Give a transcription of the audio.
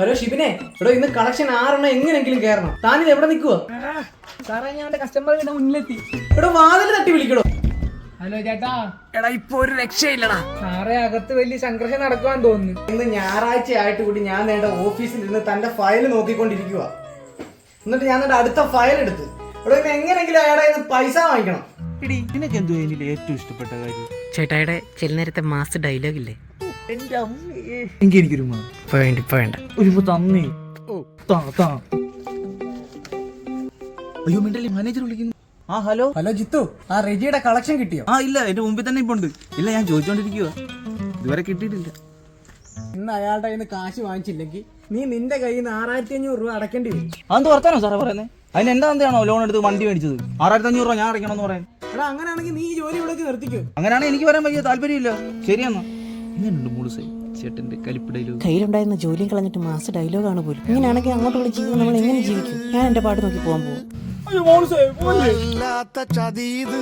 Hello ഷിബിനെ, ഇവിടെ ഇന്ന് collection 6 എങ്ങനെങ്കിലും കയറണം. താനിത് എവിടെ നിൽക്കുവോ? സാറേ, ഞാൻ കസ്റ്റമറുടെ മുന്നിലെത്തി. ഇവിടെ വാതിൽ തട്ടി വിളിക്കണോ? ഹലോ ചേട്ടാ. എടാ ഇപ്പൊ ഒരു രക്ഷയില്ലടാ. സാറേ, അകത്ത് വലിയ സംഘർഷം നടക്കുവാൻ തോന്നുന്നു. ഇന്ന് ഞായറാഴ്ച ആയിട്ട് കൂടി ഞാൻ നേണ്ട ഓഫീസിൽ ഇരുന്ന് തന്റെ ഫയൽ നോക്കിക്കൊണ്ടിരിക്കുക. എന്നിട്ട് ഞാൻ നേണ്ട അടുത്ത ഫയൽ എടുത്ത് ഇവിടെ ഇന്ന് എങ്ങനെങ്കിലും അയാളെ പൈസ വാങ്ങിക്കണം. നിനക്ക് എന്തോ എനിക്ക് ഏറ്റവും ഇഷ്ടപ്പെട്ട കാര്യം? ചേട്ടായുടെ ചില നേരത്തെ മാസ് ഡയലോഗ് ഇല്ലേ? എന്റെ അമ്മയെ എനിക്കൊരു ഇപ്പൊ വേണ്ട ഒരു തന്നേ. അയ്യോ മിണ്ടല്ലേ, മാനേജർ വിളിക്കുന്നു. ആ ഹലോ. ഹലോ ജിത്തു, ആ റെജിയുടെ കളക്ഷൻ കിട്ടിയോ? ആ ഇല്ല, എന്റെ മുമ്പിൽ തന്നെ ഇപ്പൊ ഉണ്ട്. ഇല്ല, ഞാൻ ചോദിച്ചോണ്ടിരിക്കുക, ഇതുവരെ കിട്ടിയിട്ടില്ല. ഇന്ന് അയാളുടെ കയ്യിൽ നിന്ന് കാശ് വാങ്ങിച്ചില്ലെങ്കിൽ നീ നിന്റെ കയ്യിൽ നിന്ന് 6500 രൂപ അടക്കേണ്ടി വരും. അതെന്ത് വർത്താനോ സാറേ പറയുന്നത്? അതിന് എന്താ എന്താണോ ലോൺ എടുത്ത് വണ്ടി മേടിച്ചത്? 6500 രൂപ ഞാൻ അടയ്ക്കണമെന്ന് പറയാൻ? എടാ അങ്ങനെയാണെങ്കിൽ നീ ഈ ജോലി ഇവിടെ നിർത്തിക്കോ. അങ്ങനെയാണ് എനിക്ക് വരാൻ വലിയ താല്പര്യമില്ല. ശരിയെന്നാ. ഇങ്ങനെയുണ്ട് മൂട് സൈ ചേട്ടന്റെ കലിപ്പിടയിലോ. കയ്യിലുണ്ടായിരുന്ന ജോലിയും കളഞ്ഞിട്ട് മാസ് ഡയലോഗാണ് പോലും. ഇങ്ങനെയാണെങ്കിൽ അങ്ങോട്ടുള്ള ജീവിതം നമ്മൾ എങ്ങനെ ജീവിക്കും? ഞാൻ എന്റെ പാട്ട് നോക്കി പോകാൻ പോകും. അയ്യോ മോള് സൈ, ചതീത്